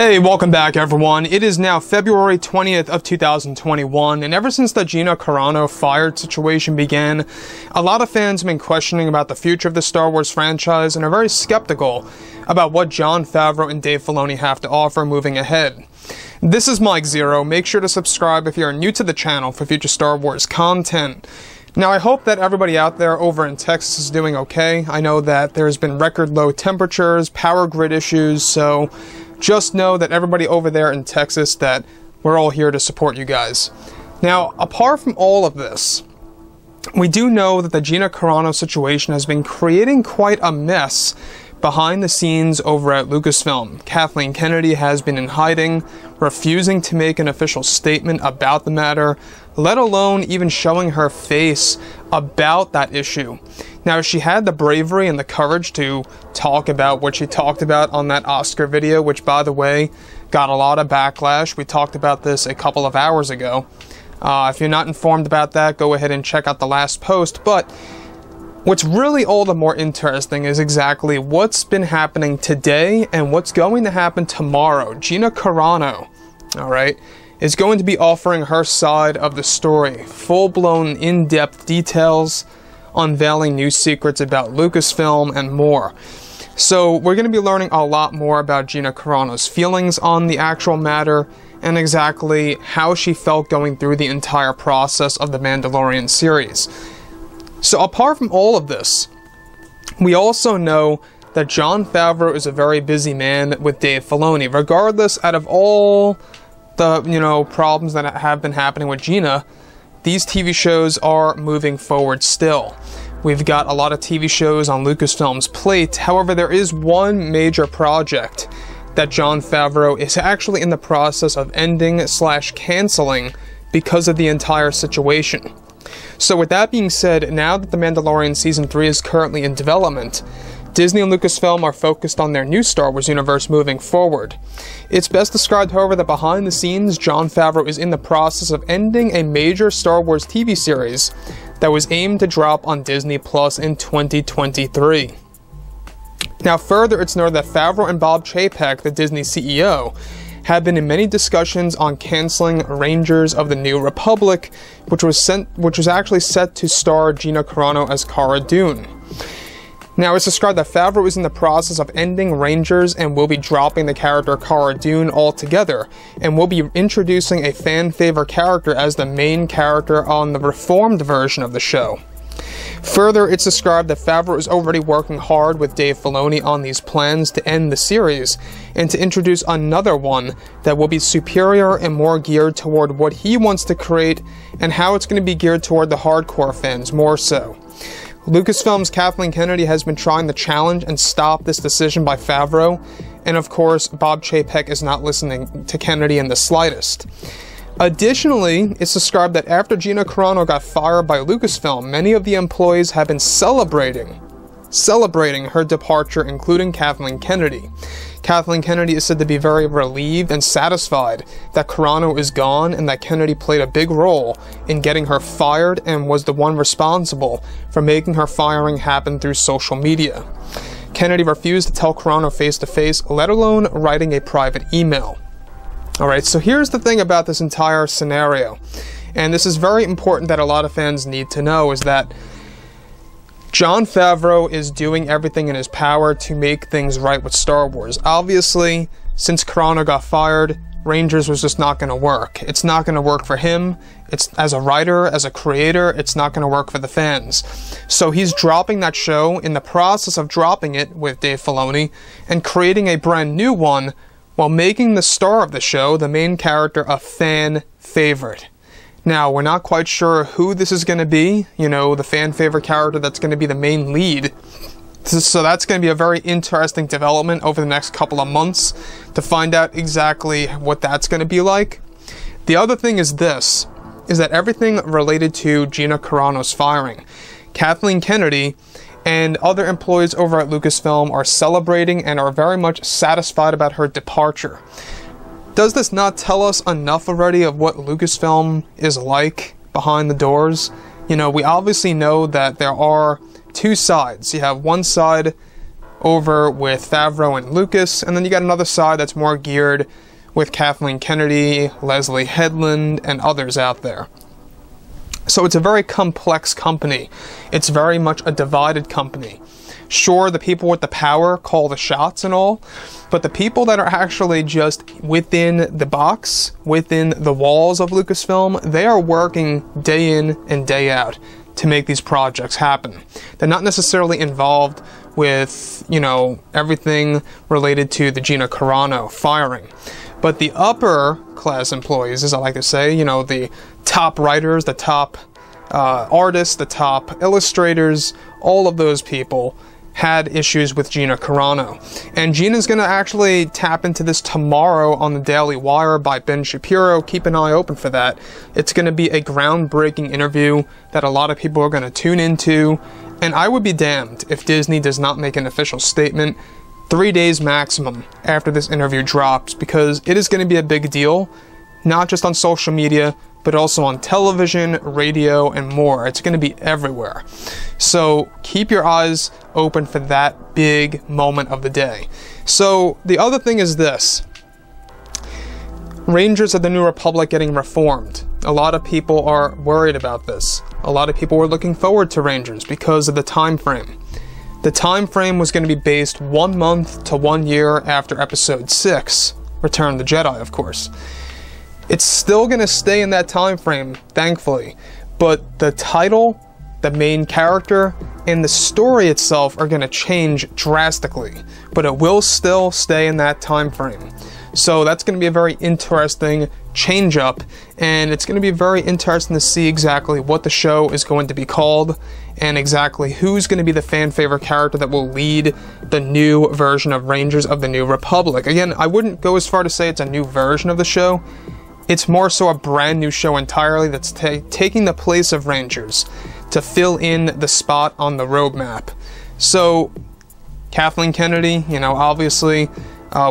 Hey, welcome back everyone. It is now February 20th of 2021, and ever since the Gina Carano fired situation began, a lot of fans have been questioning about the future of the Star Wars franchise and are very skeptical about what Jon Favreau and Dave Filoni have to offer moving ahead. This is Mike Zero. Make sure to subscribe if you are new to the channel for future Star Wars content. Now, I hope that everybody out there over in Texas is doing okay. I know that there's been record low temperatures, power grid issues, so just know that everybody over there in Texas, that we're all here to support you guys. Now, apart from all of this, we do know that the Gina Carano situation has been creating quite a mess behind the scenes over at Lucasfilm. Kathleen Kennedy has been in hiding, refusing to make an official statement about the matter, let alone even showing her face about that issue. Now, she had the bravery and the courage to talk about what she talked about on that Oscar video, which, by the way, got a lot of backlash. We talked about this a couple of hours ago. If you're not informed about that, go ahead and check out the last post. But what's really all the more interesting is exactly what's been happening today and what's going to happen tomorrow. Gina Carano, alright, is going to be offering her side of the story. Full-blown, in-depth details, unveiling new secrets about Lucasfilm and more. So we're going to be learning a lot more about Gina Carano's feelings on the actual matter and exactly how she felt going through the entire process of the Mandalorian series. So apart from all of this, we also know that Jon Favreau is a very busy man with Dave Filoni. Regardless, out of all the, problems that have been happening with Gina, these TV shows are moving forward still. We've got a lot of TV shows on Lucasfilm's plate. However, there is one major project that Jon Favreau is actually in the process of ending/canceling because of the entire situation. So with that being said, now that The Mandalorian Season 3 is currently in development, Disney and Lucasfilm are focused on their new Star Wars universe moving forward. It's best described, however, that behind the scenes, Jon Favreau is in the process of ending a major Star Wars TV series that was aimed to drop on Disney Plus in 2023. Now further, it's noted that Favreau and Bob Chapek, the Disney CEO, have been in many discussions on canceling Rangers of the New Republic, which was actually set to star Gina Carano as Cara Dune. Now, it's described that Favreau is in the process of ending Rangers and will be dropping the character Cara Dune altogether, and will be introducing a fan-favorite character as the main character on the reformed version of the show. Further, it's described that Favreau is already working hard with Dave Filoni on these plans to end the series, and to introduce another one that will be superior and more geared toward what he wants to create, and how it's going to be geared toward the hardcore fans more so. Lucasfilm's Kathleen Kennedy has been trying to challenge and stop this decision by Favreau, and of course, Bob Chapek is not listening to Kennedy in the slightest. Additionally, it's described that after Gina Carano got fired by Lucasfilm, many of the employees have been celebrating her departure, including Kathleen Kennedy. Kathleen Kennedy is said to be very relieved and satisfied that Carano is gone, and that Kennedy played a big role in getting her fired and was the one responsible for making her firing happen through social media. Kennedy refused to tell Carano face-to-face, let alone writing a private email. Alright, so here's the thing about this entire scenario, and this is very important that a lot of fans need to know, is that Jon Favreau is doing everything in his power to make things right with Star Wars. Obviously, since Carano got fired, Rangers was just not going to work. It's not going to work for him. It's as a writer, as a creator, it's not going to work for the fans. So he's dropping that show, in the process of dropping it with Dave Filoni, and creating a brand new one, while making the star of the show, the main character, a fan favorite. Now, we're not quite sure who this is going to be, the fan favorite character that's going to be the main lead. So that's going to be a very interesting development over the next couple of months to find out exactly what that's going to be like. The other thing is this, is that everything related to Gina Carano's firing, Kathleen Kennedy and other employees over at Lucasfilm are celebrating and are very much satisfied about her departure. Does this not tell us enough already of what Lucasfilm is like behind the doors? We obviously know that there are two sides. You have one side over with Favreau and Lucas, and then you got another side that's more geared with Kathleen Kennedy, Leslie Headland, and others out there. So it's a very complex company. It's very much a divided company. Sure, the people with the power call the shots and all, but the people that are actually just within the box, within the walls of Lucasfilm, they are working day in and day out to make these projects happen. They're not necessarily involved with, you know, everything related to the Gina Carano firing. But the upper class employees, as I like to say, you know, the top writers, the top artists, the top illustrators, all of those people had issues with Gina Carano. And Gina's going to actually tap into this tomorrow on the Daily Wire by Ben Shapiro. Keep an eye open for that. It's going to be a groundbreaking interview that a lot of people are going to tune into. And I would be damned if Disney does not make an official statement 3 days maximum after this interview drops, because it is going to be a big deal, not just on social media, but also on television, radio, and more. It's going to be everywhere. So keep your eyes open for that big moment of the day. So the other thing is this. Rangers of the New Republic getting reformed. A lot of people are worried about this. A lot of people were looking forward to Rangers because of the time frame. The time frame was going to be based 1 month to 1 year after Episode 6, Return of the Jedi, of course. It's still going to stay in that time frame, thankfully, but the title, the main character, and the story itself are going to change drastically, but it will still stay in that time frame. So that's going to be a very interesting change up, and it's going to be very interesting to see exactly what the show is going to be called and exactly who's going to be the fan favorite character that will lead the new version of Rangers of the New Republic. Again, I wouldn't go as far to say it's a new version of the show. It's more so a brand new show entirely that's taking the place of Rangers to fill in the spot on the roadmap. So, Kathleen Kennedy, you know, obviously,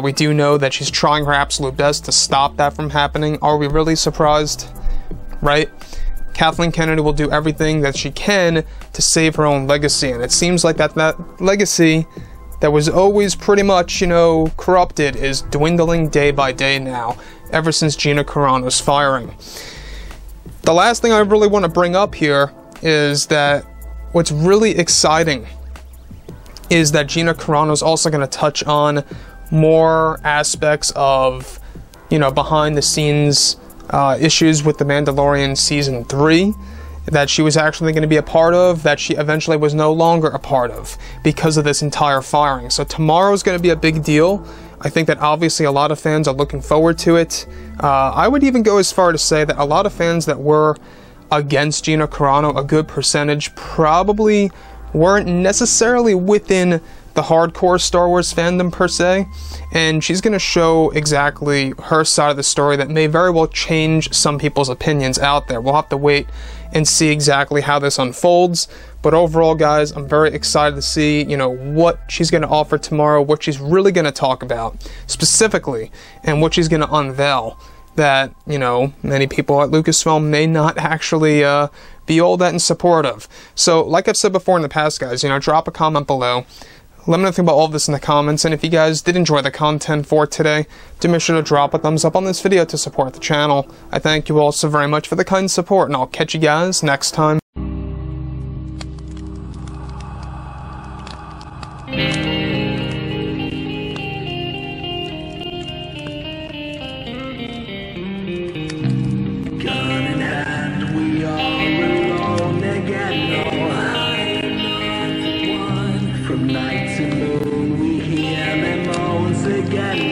we do know that she's trying her absolute best to stop that from happening. Are we really surprised? Right? Kathleen Kennedy will do everything that she can to save her own legacy, and it seems like that legacy that was always pretty much, you know, corrupted is dwindling day by day now, ever since Gina Carano's firing. The last thing I really want to bring up here is that what's really exciting is that Gina Carano's also going to touch on more aspects of, you know, behind the scenes issues with The Mandalorian Season 3 that she was actually going to be a part of, that she eventually was no longer a part of because of this entire firing. So tomorrow's going to be a big deal. I think that obviously a lot of fans are looking forward to it. I would even go as far to say that a lot of fans that were against Gina Carano, a good percentage, probably weren't necessarily within the hardcore Star Wars fandom per se, and she's going to show exactly her side of the story that may very well change some people's opinions out there. We'll have to wait and see exactly how this unfolds, but overall, guys, I'm very excited to see, you know, what she's going to offer tomorrow, what she's really going to talk about specifically, and what she's going to unveil that, you know, many people at Lucasfilm may not actually be all that in support of. So, like I've said before in the past, guys, you know, drop a comment below. Let me know about all of this in the comments, and if you guys did enjoy the content for today, do make sure to drop a thumbs up on this video to support the channel. I thank you all so very much for the kind support, and I'll catch you guys next time. Gun in hand, we are alone again. No hiding from night to moon, we hear them moans again.